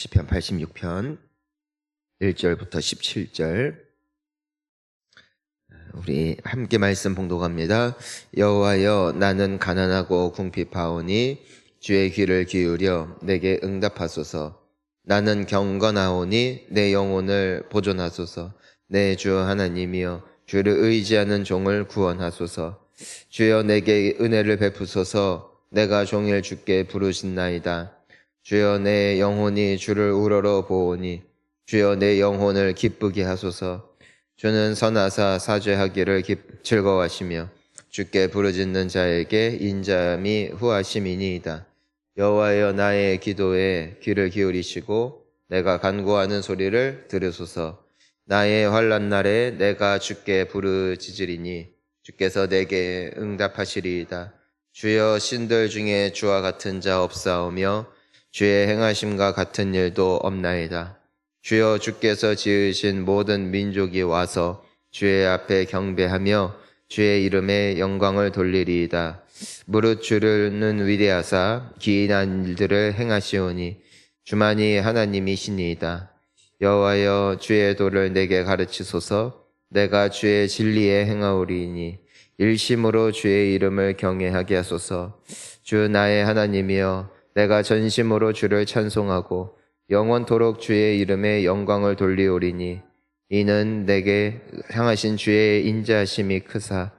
시편 86편 1절부터 17절 우리 함께 말씀 봉독합니다. 여호와여, 나는 가난하고 궁핍하오니 주의 귀를 기울여 내게 응답하소서. 나는 경건하오니 내 영혼을 보존하소서. 내 주 하나님이여, 주를 의지하는 종을 구원하소서. 주여, 내게 은혜를 베푸소서. 내가 종일 주께 부르신나이다. 주여, 내 영혼이 주를 우러러 보오니 주여, 내 영혼을 기쁘게 하소서. 주는 선하사 사죄하기를 즐거워하시며 주께 부르짖는 자에게 인자함이 후하심이니이다. 여호와여, 나의 기도에 귀를 기울이시고 내가 간구하는 소리를 들으소서. 나의 환난 날에 내가 주께 부르짖으리니 주께서 내게 응답하시리이다. 주여, 신들 중에 주와 같은 자 없사오며 주의 행하심과 같은 일도 없나이다. 주여, 주께서 지으신 모든 민족이 와서 주의 앞에 경배하며 주의 이름에 영광을 돌리리이다. 무릇 주는 위대하사 기이한 일들을 행하시오니 주만이 하나님이시니이다. 여호와여, 주의 도를 내게 가르치소서. 내가 주의 진리에 행하오리니 일심으로 주의 이름을 경외하게 하소서. 주 나의 하나님이여, 내가 전심으로 주를 찬송하고 영원토록 주의 이름에 영광을 돌리오리니 이는 내게 향하신 주의 인자하심이 크사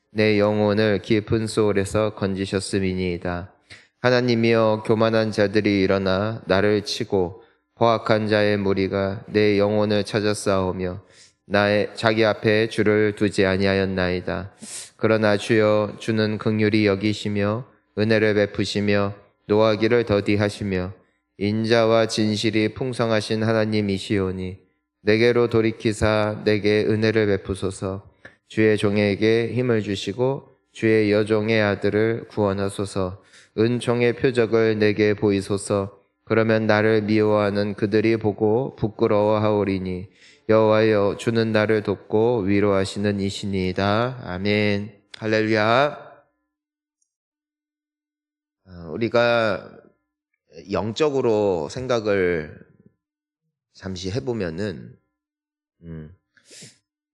내 영혼을 깊은 소울에서 건지셨음이니이다. 하나님이여, 교만한 자들이 일어나 나를 치고 포악한 자의 무리가 내 영혼을 찾아 싸우며 자기 앞에 주를 두지 아니하였나이다. 그러나 주여, 주는 긍휼히 여기시며 은혜를 베푸시며 노하기를 더디하시며 인자와 진실이 풍성하신 하나님이시오니 내게로 돌이키사 내게 은혜를 베푸소서. 주의 종에게 힘을 주시고 주의 여종의 아들을 구원하소서. 은총의 표적을 내게 보이소서. 그러면 나를 미워하는 그들이 보고 부끄러워하오리니 여호와여, 주는 나를 돕고 위로하시는 이시니이다. 아멘. 할렐루야. 우리가 영적으로 생각을 잠시 해보면은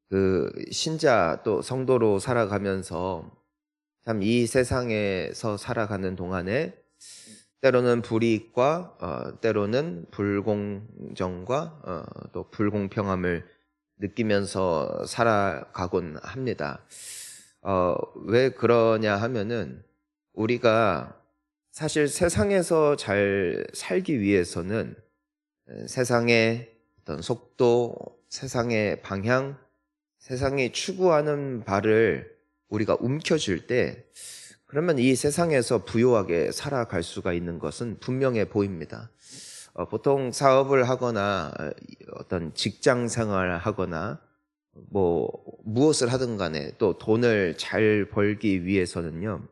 그 신자 또 성도로 살아가면서 참 이 세상에서 살아가는 동안에 때로는 불이익과 때로는 불공정과 또 불공평함을 느끼면서 살아가곤 합니다. 왜 그러냐 하면은 우리가 사실 세상에서 잘 살기 위해서는 세상의 어떤 속도, 세상의 방향, 세상이 추구하는 바를 우리가 움켜쥘 때 그러면 이 세상에서 부유하게 살아갈 수가 있는 것은 분명해 보입니다. 보통 사업을 하거나 어떤 직장 생활을 하거나 무엇을 하든 간에 또 돈을 잘 벌기 위해서는요,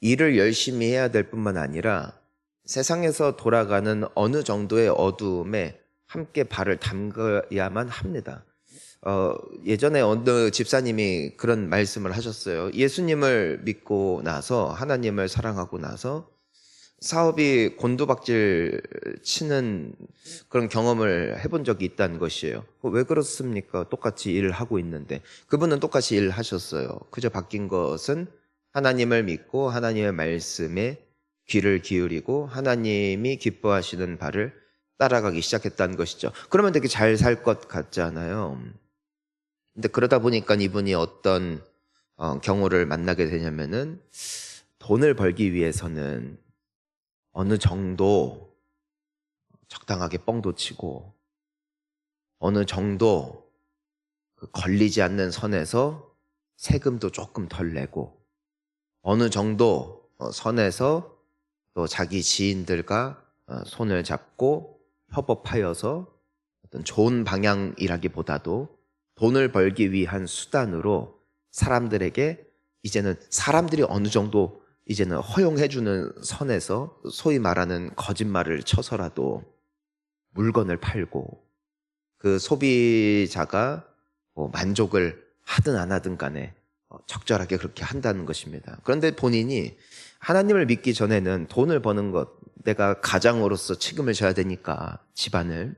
일을 열심히 해야 될 뿐만 아니라 세상에서 돌아가는 어느 정도의 어두움에 함께 발을 담가야만 합니다. 예전에 어느 집사님이 그런 말씀을 하셨어요. 예수님을 믿고 나서, 하나님을 사랑하고 나서 사업이 곤두박질 치는 그런 경험을 해본 적이 있다는 것이에요. 왜 그렇습니까? 똑같이 일을 하고 있는데. 그분은 똑같이 일을 하셨어요. 그저 바뀐 것은 하나님을 믿고 하나님의 말씀에 귀를 기울이고 하나님이 기뻐하시는 바를 따라가기 시작했다는 것이죠. 그러면 되게 잘 살 것 같잖아요. 근데 그러다 보니까 이분이 어떤 경우를 만나게 되냐면은 돈을 벌기 위해서는 어느 정도 적당하게 뻥도 치고 어느 정도 걸리지 않는 선에서 세금도 조금 덜 내고 어느 정도 선에서 또 자기 지인들과 손을 잡고 협업하여서 어떤 좋은 방향이라기보다도 돈을 벌기 위한 수단으로 사람들에게 이제는 사람들이 어느 정도 이제는 허용해주는 선에서 소위 말하는 거짓말을 쳐서라도 물건을 팔고 그 소비자가 만족을 하든 안 하든 간에 적절하게 그렇게 한다는 것입니다. 그런데 본인이 하나님을 믿기 전에는 돈을 버는 것, 내가 가장으로서 책임을 져야 되니까 집안을,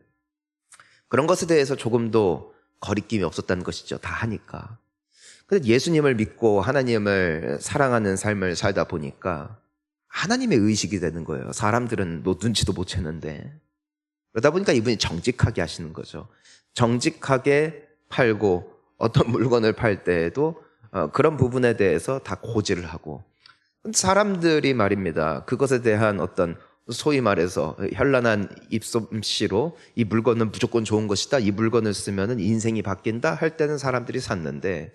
그런 것에 대해서 조금도 거리낌이 없었다는 것이죠. 다 하니까. 근데 예수님을 믿고 하나님을 사랑하는 삶을 살다 보니까 하나님의 의식이 되는 거예요. 사람들은 눈치도 못 채는데. 그러다 보니까 이분이 정직하게 하시는 거죠. 정직하게 팔고 어떤 물건을 팔 때에도 그런 부분에 대해서 다 고지를 하고, 사람들이 말입니다. 그것에 대한 어떤 소위 말해서 현란한 입솜씨로 이 물건은 무조건 좋은 것이다, 이 물건을 쓰면 인생이 바뀐다 할 때는 사람들이 샀는데,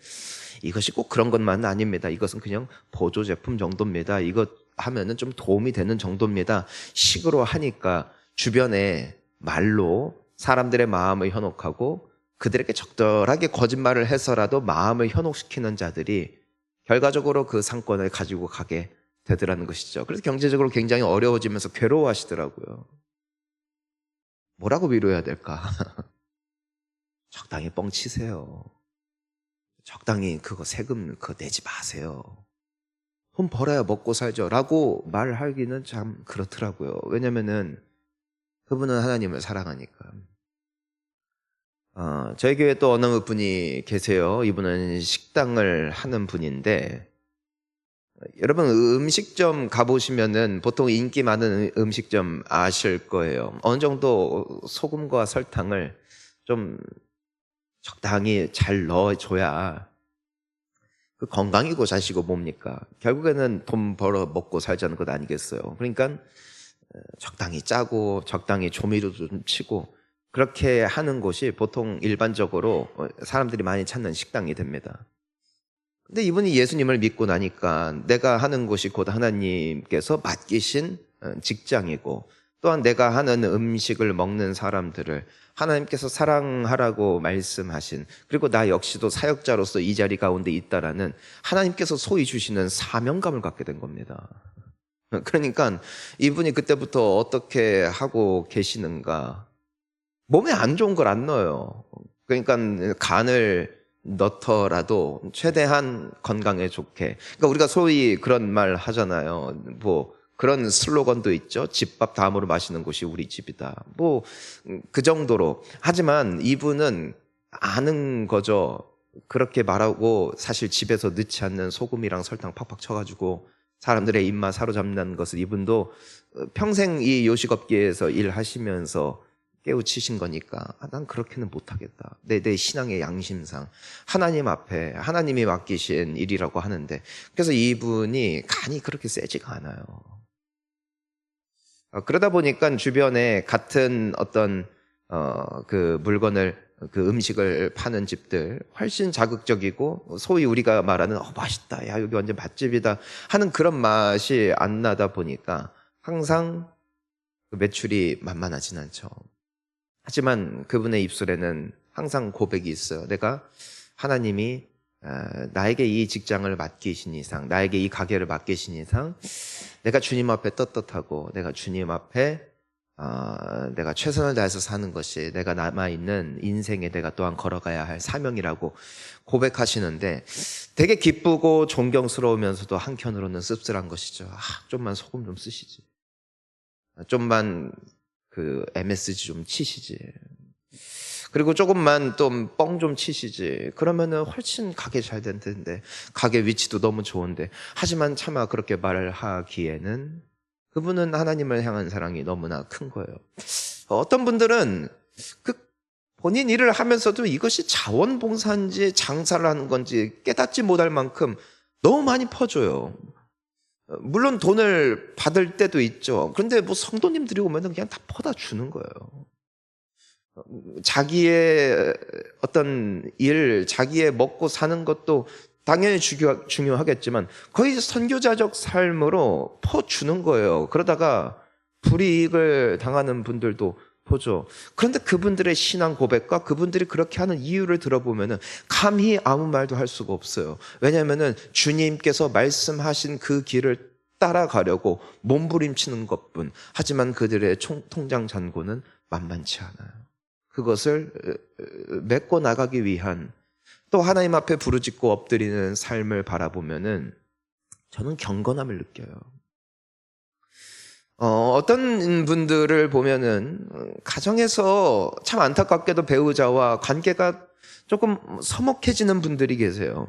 이것이 꼭 그런 것만은 아닙니다. 이것은 그냥 보조 제품 정도입니다. 이것 하면은 좀 도움이 되는 정도입니다 식으로 하니까 주변에 말로 사람들의 마음을 현혹하고 그들에게 적절하게 거짓말을 해서라도 마음을 현혹시키는 자들이 결과적으로 그 상권을 가지고 가게 되더라는 것이죠. 그래서 경제적으로 굉장히 어려워지면서 괴로워하시더라고요. 뭐라고 위로해야 될까? 적당히 뻥치세요. 적당히 그거 세금 그거 내지 마세요. 돈 벌어야 먹고 살죠 라고 말하기는 참 그렇더라고요. 왜냐면은 그분은 하나님을 사랑하니까. 저희 교회에 또 어느 분이 계세요. 이분은 식당을 하는 분인데, 여러분 음식점 가보시면은 보통 인기 많은 음식점 아실 거예요. 어느 정도 소금과 설탕을 좀 적당히 잘 넣어줘야 그 건강이고 자시고 뭡니까? 결국에는 돈 벌어 먹고 살자는 것 아니겠어요? 그러니까 적당히 짜고 적당히 조미료도 좀 치고 그렇게 하는 곳이 보통 일반적으로 사람들이 많이 찾는 식당이 됩니다. 근데 이분이 예수님을 믿고 나니까 내가 하는 곳이 곧 하나님께서 맡기신 직장이고, 또한 내가 하는 음식을 먹는 사람들을 하나님께서 사랑하라고 말씀하신, 그리고 나 역시도 사역자로서 이 자리 가운데 있다라는 하나님께서 소위 주시는 사명감을 갖게 된 겁니다. 그러니까 이분이 그때부터 어떻게 하고 계시는가, 몸에 안 좋은 걸 안 넣어요. 그러니까 간을 넣더라도 최대한 건강에 좋게. 그러니까 우리가 소위 그런 말 하잖아요. 뭐 그런 슬로건도 있죠. 집밥 다음으로 마시는 곳이 우리 집이다. 뭐 그 정도로. 하지만 이분은 아는 거죠. 그렇게 말하고 사실 집에서 넣지 않는 소금이랑 설탕 팍팍 쳐가지고 사람들의 입맛 사로잡는 것을 이분도 평생 이 요식업계에서 일하시면서 깨우치신 거니까 난 그렇게는 못하겠다. 내 신앙의 양심상 하나님 앞에 하나님이 맡기신 일이라고 하는데, 그래서 이분이 간이 그렇게 세지가 않아요. 그러다 보니까 주변에 같은 어떤 그 물건을, 그 음식을 파는 집들 훨씬 자극적이고 소위 우리가 말하는 맛있다, 야 여기 완전 맛집이다 하는 그런 맛이 안 나다 보니까 항상 매출이 만만하진 않죠. 하지만 그분의 입술에는 항상 고백이 있어요. 내가 하나님이 나에게 이 직장을 맡기신 이상, 나에게 이 가게를 맡기신 이상 내가 주님 앞에 떳떳하고 내가 주님 앞에 내가 최선을 다해서 사는 것이 내가 남아있는 인생에 내가 또한 걸어가야 할 사명이라고 고백하시는데, 되게 기쁘고 존경스러우면서도 한편으로는 씁쓸한 것이죠. 좀만 소금 좀 쓰시지, 좀만 그 MSG 좀 치시지, 그리고 조금만 좀 뻥 좀 치시지, 그러면은 훨씬 가게 잘 될 텐데, 가게 위치도 너무 좋은데. 하지만 차마 그렇게 말을 하기에는 그분은 하나님을 향한 사랑이 너무나 큰 거예요. 어떤 분들은 그 본인 일을 하면서도 이것이 자원봉사인지 장사를 하는 건지 깨닫지 못할 만큼 너무 많이 퍼줘요. 물론 돈을 받을 때도 있죠. 그런데 뭐 성도님들이 오면 그냥 다 퍼다 주는 거예요. 자기의 어떤 일, 자기의 먹고 사는 것도 당연히 중요하겠지만 거의 선교자적 삶으로 퍼주는 거예요. 그러다가 불이익을 당하는 분들도 보죠. 그런데 그분들의 신앙 고백과 그분들이 그렇게 하는 이유를 들어보면 감히 아무 말도 할 수가 없어요. 왜냐하면 주님께서 말씀하신 그 길을 따라가려고 몸부림치는 것뿐. 하지만 그들의 통장 잔고는 만만치 않아요. 그것을 메꿔 나가기 위한 또 하나님 앞에 부르짖고 엎드리는 삶을 바라보면은 저는 경건함을 느껴요. 어떤 분들을 보면은 가정에서 참 안타깝게도 배우자와 관계가 조금 서먹해지는 분들이 계세요.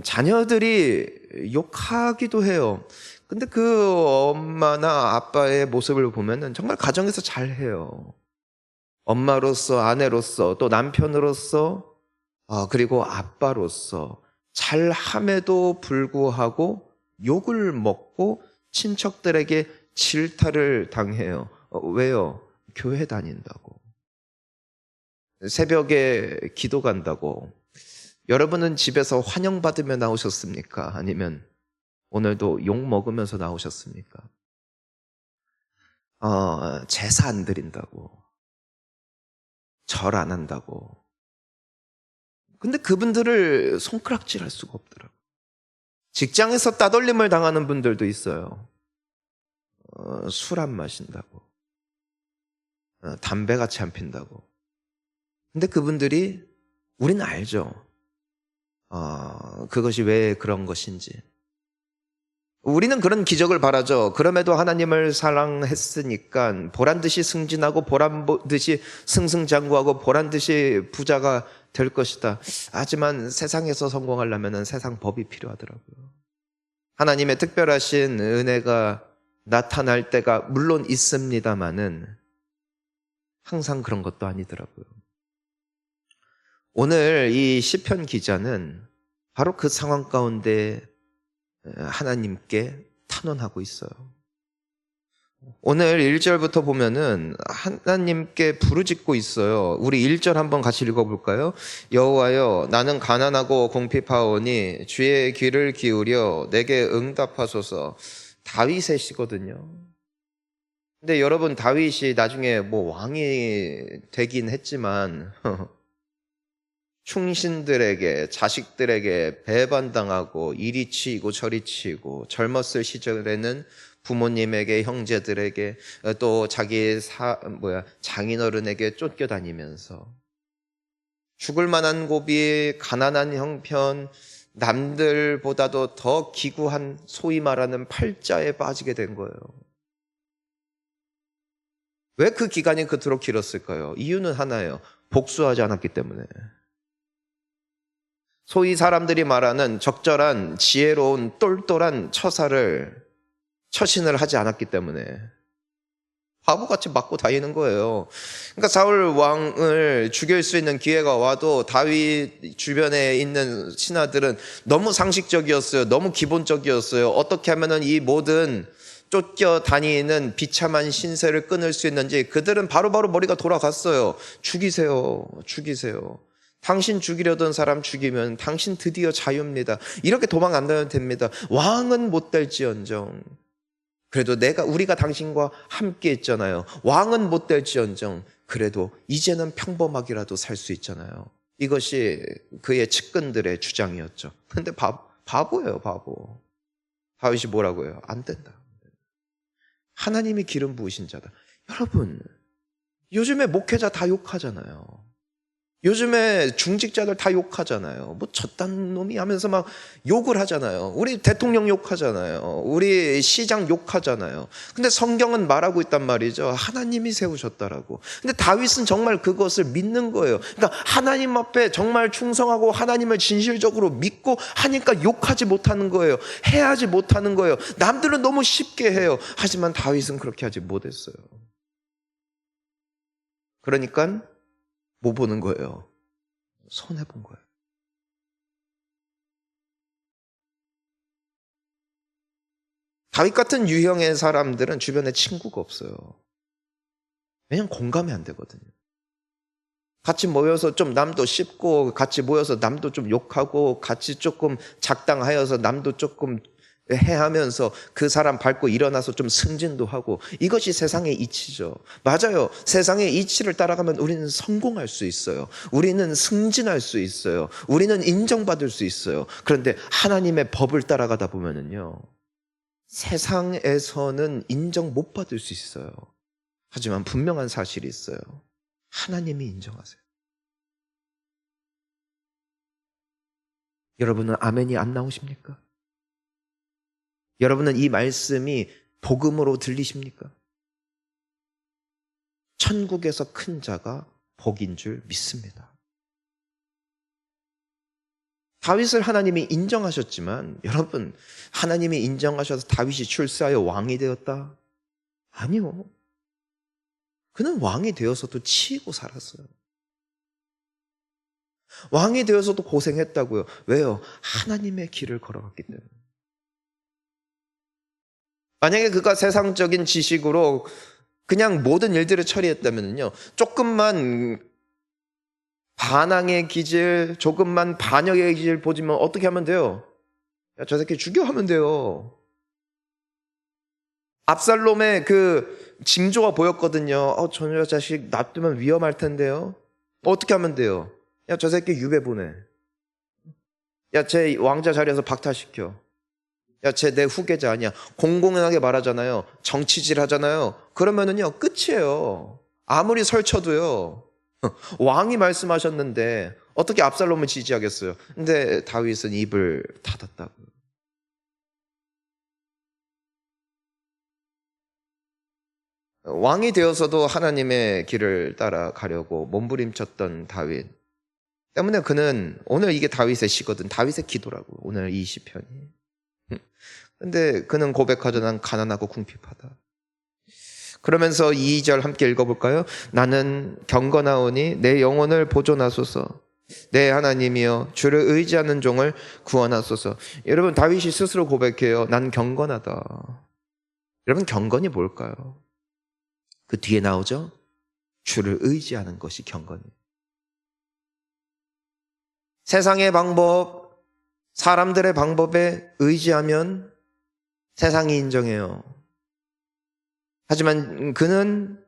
자녀들이 욕하기도 해요. 근데 그 엄마나 아빠의 모습을 보면은 정말 가정에서 잘해요. 엄마로서, 아내로서, 또 남편으로서, 그리고 아빠로서 잘함에도 불구하고 욕을 먹고 친척들에게 질타를 당해요. 왜요? 교회 다닌다고. 새벽에 기도 간다고. 여러분은 집에서 환영받으며 나오셨습니까? 아니면 오늘도 욕 먹으면서 나오셨습니까? 제사 안 드린다고. 절 안 한다고. 근데 그분들을 손가락질할 수가 없더라고요. 직장에서 따돌림을 당하는 분들도 있어요. 술 안 마신다고. 담배 같이 안 핀다고. 근데 그분들이 우리는 알죠. 그것이 왜 그런 것인지. 우리는 그런 기적을 바라죠. 그럼에도 하나님을 사랑했으니까 보란듯이 승진하고 보란듯이 승승장구하고 보란듯이 부자가 될 것이다. 하지만 세상에서 성공하려면 세상 법이 필요하더라고요. 하나님의 특별하신 은혜가 나타날 때가 물론 있습니다마는 항상 그런 것도 아니더라고요. 오늘 이 시편 기자는 바로 그 상황 가운데 하나님께 탄원하고 있어요. 오늘 1절부터 보면은 하나님께 부르짖고 있어요. 우리 1절 한번 같이 읽어볼까요? 여호와여, 나는 가난하고 궁핍하오니 주의 귀를 기울여 내게 응답하소서. 다윗의 시거든요. 근데 여러분, 다윗이 나중에 왕이 되긴 했지만 충신들에게, 자식들에게 배반당하고 이리 치이고 저리 치이고, 젊었을 시절에는 부모님에게, 형제들에게, 또 자기 장인어른에게 쫓겨다니면서 죽을 만한 고비, 가난한 형편, 남들보다도 더 기구한 소위 말하는 팔자에 빠지게 된 거예요. 왜 그 기간이 그토록 길었을까요? 이유는 하나예요. 복수하지 않았기 때문에. 소위 사람들이 말하는 적절한 지혜로운 똘똘한 처신을 하지 않았기 때문에 바보같이 맞고 다니는 거예요. 그러니까 사울 왕을 죽일 수 있는 기회가 와도 다윗 주변에 있는 신하들은 너무 상식적이었어요. 너무 기본적이었어요. 어떻게 하면은 이 모든 쫓겨다니는 비참한 신세를 끊을 수 있는지 그들은 바로바로 머리가 돌아갔어요. 죽이세요. 당신 죽이려던 사람 죽이면 당신 드디어 자유입니다. 이렇게 도망 안 다녀도 됩니다. 왕은 못 될지언정. 그래도 우리가 당신과 함께 있잖아요. 왕은 못 될지언정. 그래도 이제는 평범하게라도 살 수 있잖아요. 이것이 그의 측근들의 주장이었죠. 근데 바보예요, 바보. 다윗이 뭐라고 해요? 안 된다. 하나님이 기름 부으신 자다. 여러분, 요즘에 목회자 다 욕하잖아요. 요즘에 중직자들 다 욕하잖아요. 저딴 놈이 하면서 막 욕을 하잖아요. 우리 대통령 욕하잖아요. 우리 시장 욕하잖아요. 근데 성경은 말하고 있단 말이죠. 하나님이 세우셨다라고. 근데 다윗은 정말 그것을 믿는 거예요. 그러니까 하나님 앞에 정말 충성하고 하나님을 진실적으로 믿고 하니까 욕하지 못하는 거예요. 해하지 못하는 거예요. 남들은 너무 쉽게 해요. 하지만 다윗은 그렇게 하지 못했어요. 그러니까 뭐 보는 거예요? 손해본 거예요. 다윗 같은 유형의 사람들은 주변에 친구가 없어요. 왜냐면 공감이 안 되거든요. 같이 모여서 좀 남도 씹고, 같이 모여서 남도 좀 욕하고, 같이 조금 작당하여서 남도 조금 해하면서 그 사람 밟고 일어나서 좀 승진도 하고, 이것이 세상의 이치죠. 맞아요. 세상의 이치를 따라가면 우리는 성공할 수 있어요. 우리는 승진할 수 있어요. 우리는 인정받을 수 있어요. 그런데 하나님의 법을 따라가다 보면은요, 세상에서는 인정 못 받을 수 있어요. 하지만 분명한 사실이 있어요. 하나님이 인정하세요. 여러분은 아멘이 안 나오십니까? 여러분은 이 말씀이 복음으로 들리십니까? 천국에서 큰 자가 복인 줄 믿습니다. 다윗을 하나님이 인정하셨지만 여러분, 하나님이 인정하셔서 다윗이 출세하여 왕이 되었다? 아니요. 그는 왕이 되어서도 치이고 살았어요. 왕이 되어서도 고생했다고요. 왜요? 하나님의 길을 걸어갔기 때문에. 만약에 그가 세상적인 지식으로 그냥 모든 일들을 처리했다면요, 조금만 반항의 기질, 조금만 반역의 기질 보지만 어떻게 하면 돼요? 야, 저 새끼 죽여 하면 돼요. 압살롬의 그 징조가 보였거든요. 저 자식 놔두면 위험할 텐데요. 어떻게 하면 돼요? 야, 저 새끼 유배 보내. 야, 쟤 왕자 자리에서 박탈시켜. 야, 쟤 내 후계자 아니야. 공공연하게 말하잖아요. 정치질 하잖아요. 그러면은요, 끝이에요. 아무리 설쳐도요. 왕이 말씀하셨는데 어떻게 압살롬을 지지하겠어요? 근데 다윗은 입을 닫았다고요. 왕이 되어서도 하나님의 길을 따라가려고 몸부림쳤던 다윗 때문에 그는, 오늘 이게 다윗의 시거든. 다윗의 기도라고, 오늘 이 시편이. 근데 그는 고백하죠. 난 가난하고 궁핍하다. 그러면서 2절 함께 읽어볼까요? 나는 경건하오니 내 영혼을 보존하소서. 내 하나님이여 주를 의지하는 종을 구원하소서. 여러분, 다윗이 스스로 고백해요. 난 경건하다. 여러분, 경건이 뭘까요? 그 뒤에 나오죠? 주를 의지하는 것이 경건이에요. 세상의 방법, 사람들의 방법에 의지하면 세상이 인정해요. 하지만 그는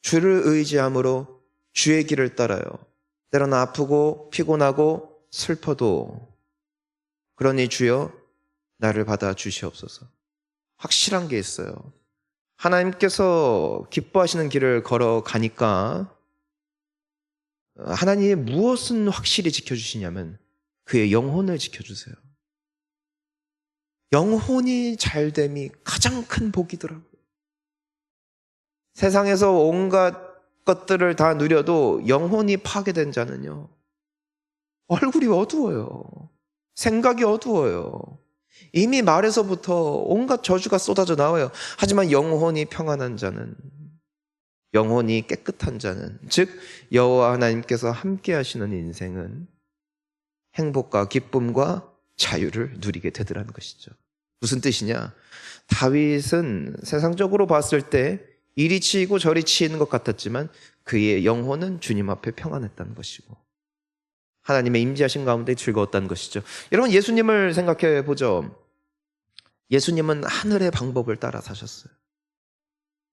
주를 의지함으로 주의 길을 따라요. 때로는 아프고 피곤하고 슬퍼도 그러니 주여 나를 받아 주시옵소서. 확실한 게 있어요. 하나님께서 기뻐하시는 길을 걸어가니까 하나님이 무엇은 확실히 지켜주시냐면 그의 영혼을 지켜주세요. 영혼이 잘됨이 가장 큰 복이더라고요. 세상에서 온갖 것들을 다 누려도 영혼이 파괴된 자는요, 얼굴이 어두워요. 생각이 어두워요. 이미 말에서부터 온갖 저주가 쏟아져 나와요. 하지만 영혼이 평안한 자는, 영혼이 깨끗한 자는, 즉 여호와 하나님께서 함께 하시는 인생은 행복과 기쁨과 자유를 누리게 되더라는 것이죠. 무슨 뜻이냐? 다윗은 세상적으로 봤을 때 이리 치이고 저리 치이는 것 같았지만 그의 영혼은 주님 앞에 평안했다는 것이고 하나님의 임재하신 가운데 즐거웠다는 것이죠. 여러분, 예수님을 생각해 보죠. 예수님은 하늘의 방법을 따라 사셨어요.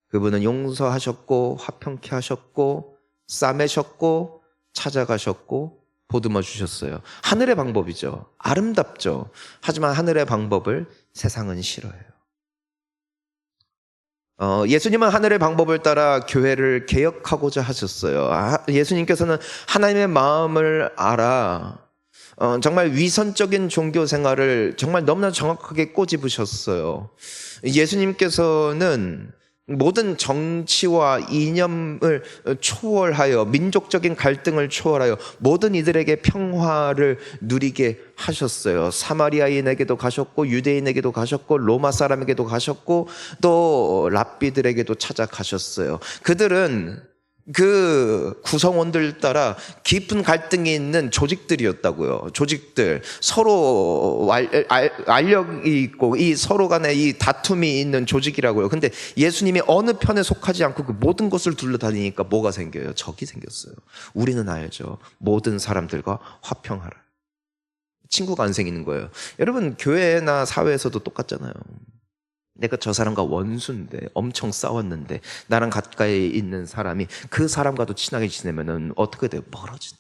그분은 용서하셨고 화평케 하셨고 싸매셨고 찾아가셨고 보듬어 주셨어요. 하늘의 방법이죠. 아름답죠. 하지만 하늘의 방법을 세상은 싫어해요. 예수님은 하늘의 방법을 따라 교회를 개혁하고자 하셨어요. 예수님께서는 하나님의 마음을 알아 정말 위선적인 종교 생활을 정말 너무나 정확하게 꼬집으셨어요. 예수님께서는 모든 정치와 이념을 초월하여, 민족적인 갈등을 초월하여 모든 이들에게 평화를 누리게 하셨어요. 사마리아인에게도 가셨고 유대인에게도 가셨고 로마 사람에게도 가셨고 또 랍비들에게도 찾아가셨어요. 그들은 그 구성원들 따라 깊은 갈등이 있는 조직들이었다고요. 조직들, 서로 알력이 있고 이 서로 간에 이 다툼이 있는 조직이라고요. 근데 예수님이 어느 편에 속하지 않고 그 모든 것을 둘러다니니까 뭐가 생겨요? 적이 생겼어요. 우리는 알죠. 모든 사람들과 화평하라. 친구가 안 생기는 거예요. 여러분, 교회나 사회에서도 똑같잖아요. 내가 저 사람과 원수인데 엄청 싸웠는데 나랑 가까이 있는 사람이 그 사람과도 친하게 지내면은 어떻게 돼요? 멀어지는.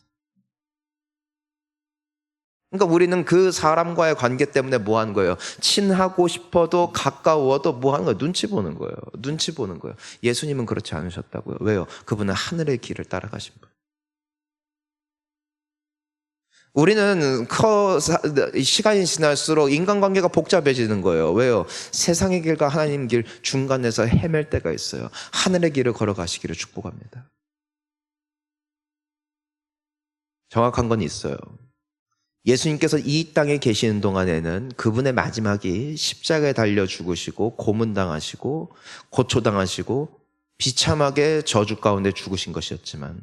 그러니까 우리는 그 사람과의 관계 때문에 뭐 하는 거예요? 친하고 싶어도 가까워도 뭐 하는 거예요? 눈치 보는 거예요. 눈치 보는 거예요. 예수님은 그렇지 않으셨다고요. 왜요? 그분은 하늘의 길을 따라가신 분. 우리는 시간이 지날수록 인간관계가 복잡해지는 거예요. 왜요? 세상의 길과 하나님 길 중간에서 헤맬 때가 있어요. 하늘의 길을 걸어가시기를 축복합니다. 정확한 건 있어요. 예수님께서 이 땅에 계시는 동안에는 그분의 마지막이 십자가에 달려 죽으시고 고문당하시고 고초당하시고 비참하게 저주 가운데 죽으신 것이었지만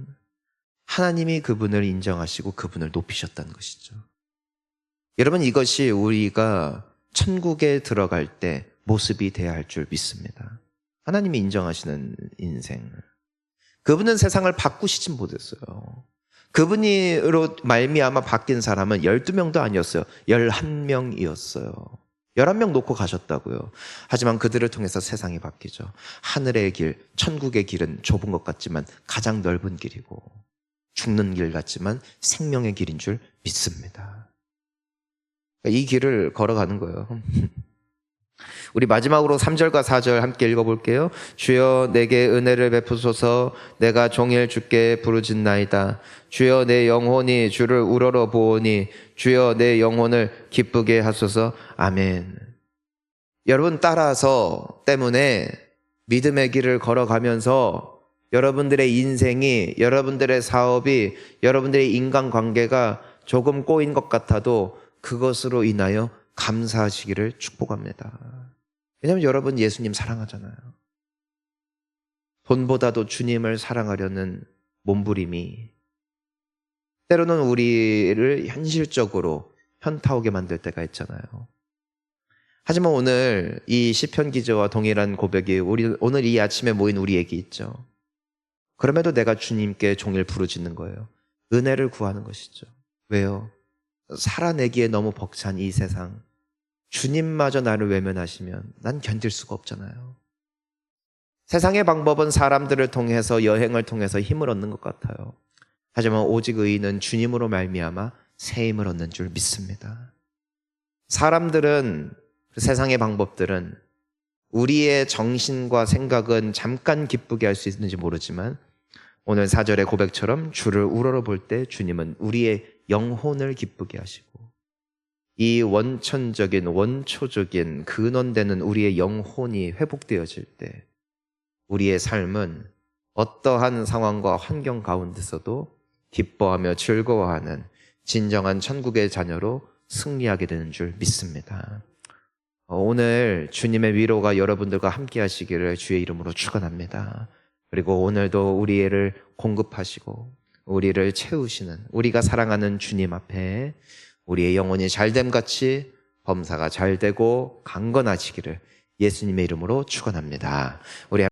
하나님이 그분을 인정하시고 그분을 높이셨다는 것이죠. 여러분, 이것이 우리가 천국에 들어갈 때 모습이 돼야 할 줄 믿습니다. 하나님이 인정하시는 인생. 그분은 세상을 바꾸시진 못했어요. 그분으로 말미암아 바뀐 사람은 12명도 아니었어요. 11명이었어요. 11명 놓고 가셨다고요. 하지만 그들을 통해서 세상이 바뀌죠. 하늘의 길, 천국의 길은 좁은 것 같지만 가장 넓은 길이고 죽는 길 같지만 생명의 길인 줄 믿습니다. 이 길을 걸어가는 거예요. 우리 마지막으로 3절과 4절 함께 읽어볼게요. 주여 내게 은혜를 베푸소서. 내가 종일 주께 부르짖나이다. 주여 내 영혼이 주를 우러러 보오니 주여 내 영혼을 기쁘게 하소서. 아멘. 여러분, 따라서 때문에 믿음의 길을 걸어가면서 여러분들의 인생이, 여러분들의 사업이, 여러분들의 인간관계가 조금 꼬인 것 같아도 그것으로 인하여 감사하시기를 축복합니다. 왜냐하면 여러분 예수님 사랑하잖아요. 돈보다도 주님을 사랑하려는 몸부림이 때로는 우리를 현실적으로 현타오게 만들 때가 있잖아요. 하지만 오늘 이 시편 기자와 동일한 고백이 오늘 이 아침에 모인 우리에게 있죠. 그럼에도 내가 주님께 종일 부르짖는 거예요. 은혜를 구하는 것이죠. 왜요? 살아내기에 너무 벅찬 이 세상, 주님마저 나를 외면하시면 난 견딜 수가 없잖아요. 세상의 방법은 사람들을 통해서, 여행을 통해서 힘을 얻는 것 같아요. 하지만 오직 의인은 주님으로 말미암아 새 힘을 얻는 줄 믿습니다. 사람들은, 세상의 방법들은 우리의 정신과 생각은 잠깐 기쁘게 할 수 있는지 모르지만 오늘 4절의 고백처럼 주를 우러러 볼 때 주님은 우리의 영혼을 기쁘게 하시고 이 원천적인, 원초적인 근원되는 우리의 영혼이 회복되어질 때 우리의 삶은 어떠한 상황과 환경 가운데서도 기뻐하며 즐거워하는 진정한 천국의 자녀로 승리하게 되는 줄 믿습니다. 오늘 주님의 위로가 여러분들과 함께 하시기를 주의 이름으로 축원합니다. 그리고 오늘도 우리를 공급하시고 우리를 채우시는, 우리가 사랑하는 주님 앞에 우리의 영혼이 잘됨같이 범사가 잘되고 강건하시기를 예수님의 이름으로 축원합니다. 우리